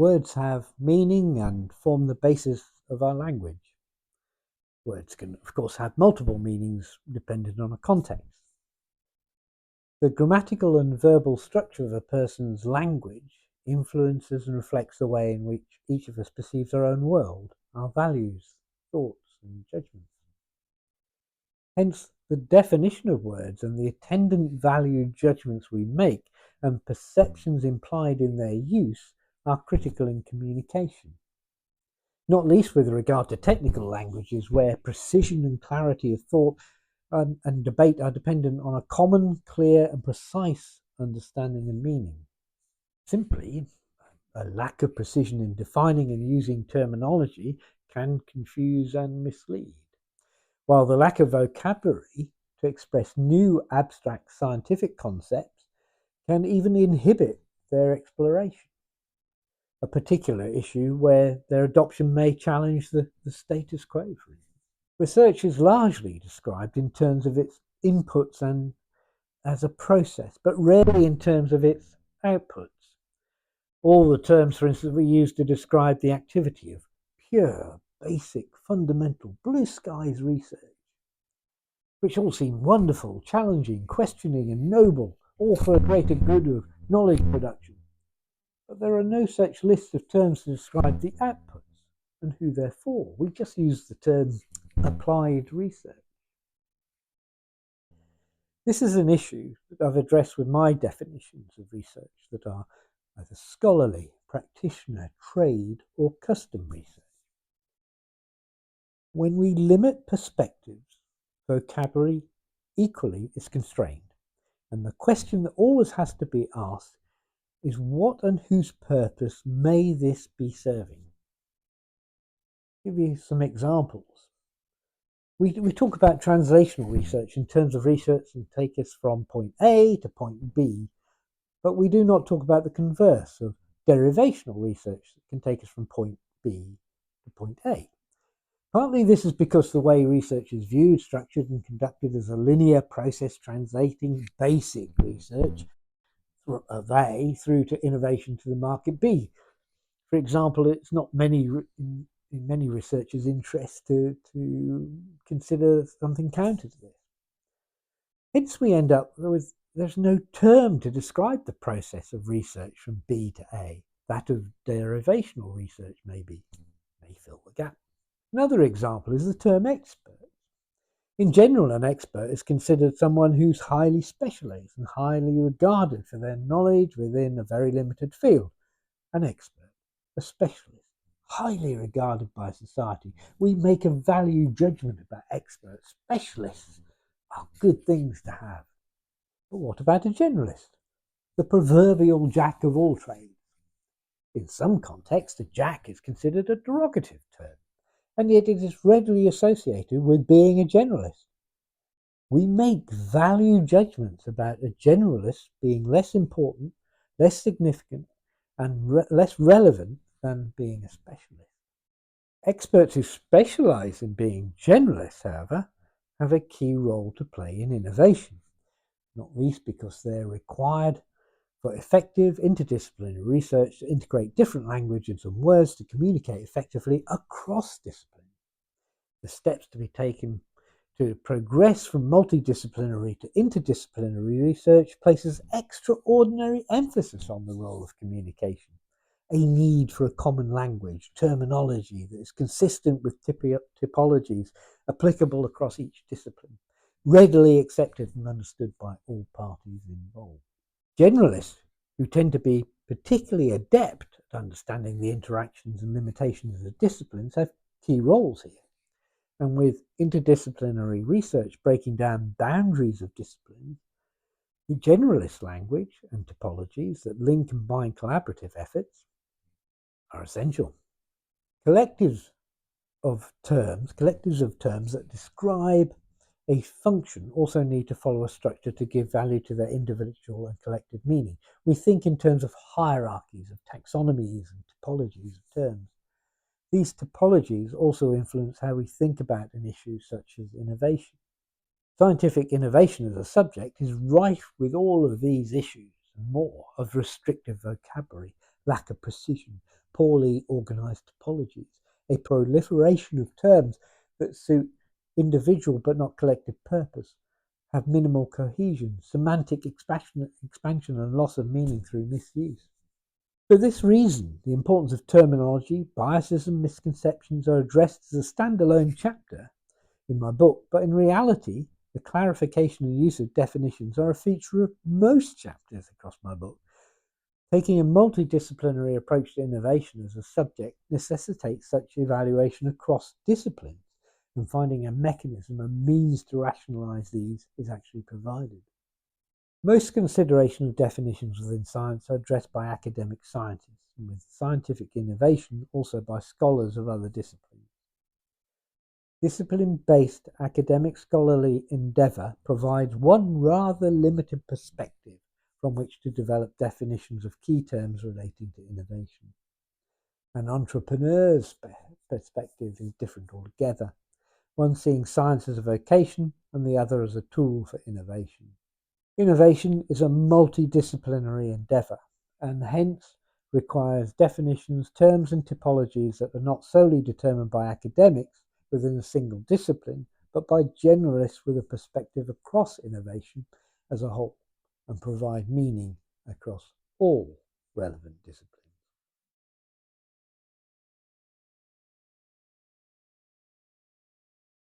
Words have meaning and form the basis of our language. Words can, of course, have multiple meanings depending on a context. The grammatical and verbal structure of a person's language influences and reflects the way in which each of us perceives our own world, our values, thoughts, and judgments. Hence, the definition of words and the attendant value judgments we make and perceptions implied in their use are critical in communication. Not least with regard to technical languages, where precision and clarity of thought and debate are dependent on a common, clear, and precise understanding and meaning. Simply, a lack of precision in defining and using terminology can confuse and mislead, while the lack of vocabulary to express new abstract scientific concepts can even inhibit their exploration, a particular issue where their adoption may challenge the status quo, for instance. Research is largely described in terms of its inputs and as a process, but rarely in terms of its outputs. All the terms, for instance, we use to describe the activity of pure, basic, fundamental, blue skies research, which all seem wonderful, challenging, questioning, and noble, all for a greater good of knowledge production. But there are no such lists of terms to describe the outputs and who they're for. We just use the term applied research. This is an issue that I've addressed with my definitions of research that are either scholarly, practitioner, trade, or custom research. When we limit perspectives, vocabulary equally is constrained, and the question that always has to be asked is what and whose purpose may this be serving? I'll give you some examples. We talk about translational research in terms of research that take us from point A to point B, but we do not talk about the converse of derivational research that can take us from point B to point A. Partly this is because the way research is viewed, structured, and conducted as a linear process translating basic research of A through to innovation to the market B. For example, it's not in many researchers' interest to consider something counter to this. Hence we end up with there's no term to describe the process of research from B to A. That of derivational research may fill the gap. Another example is the term expert. In general, an expert is considered someone who's highly specialized and highly regarded for their knowledge within a very limited field. An expert, a specialist, highly regarded by society. We make a value judgment about experts. Specialists are good things to have. But what about a generalist? The proverbial jack of all trades. In some contexts, a jack is considered a derogative term, and yet it is readily associated with being a generalist. We make value judgments about a generalist being less important, less significant, and less relevant than being a specialist. Experts who specialize in being generalists, however, have a key role to play in innovation, not least because they're required for effective interdisciplinary research to integrate different languages and words to communicate effectively across disciplines. The steps to be taken to progress from multidisciplinary to interdisciplinary research places extraordinary emphasis on the role of communication, a need for a common language, terminology that is consistent with typologies applicable across each discipline, readily accepted and understood by all parties involved. Generalists, who tend to be particularly adept at understanding the interactions and limitations of disciplines, have key roles here. And with interdisciplinary research breaking down boundaries of disciplines, the generalist language and topologies that link and combine collaborative efforts are essential. Collectives of terms that describe a function also need to follow a structure to give value to their individual and collective meaning. We think in terms of hierarchies, of taxonomies and topologies of terms. These topologies also influence how we think about an issue such as innovation. Scientific innovation as a subject is rife with all of these issues and more of restrictive vocabulary, lack of precision, poorly organised topologies, a proliferation of terms that suit individual but not collective purpose, have minimal cohesion, semantic expansion and loss of meaning through misuse. For this reason, the importance of terminology, biases and misconceptions are addressed as a standalone chapter in my book, but in reality, the clarification and use of definitions are a feature of most chapters across my book. Taking a multidisciplinary approach to innovation as a subject necessitates such evaluation across disciplines, and finding a mechanism and means to rationalize these is actually provided. Most consideration of definitions within science are addressed by academic scientists, and with scientific innovation also by scholars of other disciplines. Discipline-based academic scholarly endeavour provides one rather limited perspective from which to develop definitions of key terms relating to innovation. An entrepreneur's perspective is different altogether, one seeing science as a vocation and the other as a tool for innovation. Innovation is a multidisciplinary endeavour and hence requires definitions, terms and typologies that are not solely determined by academics within a single discipline, but by generalists with a perspective across innovation as a whole and provide meaning across all relevant disciplines.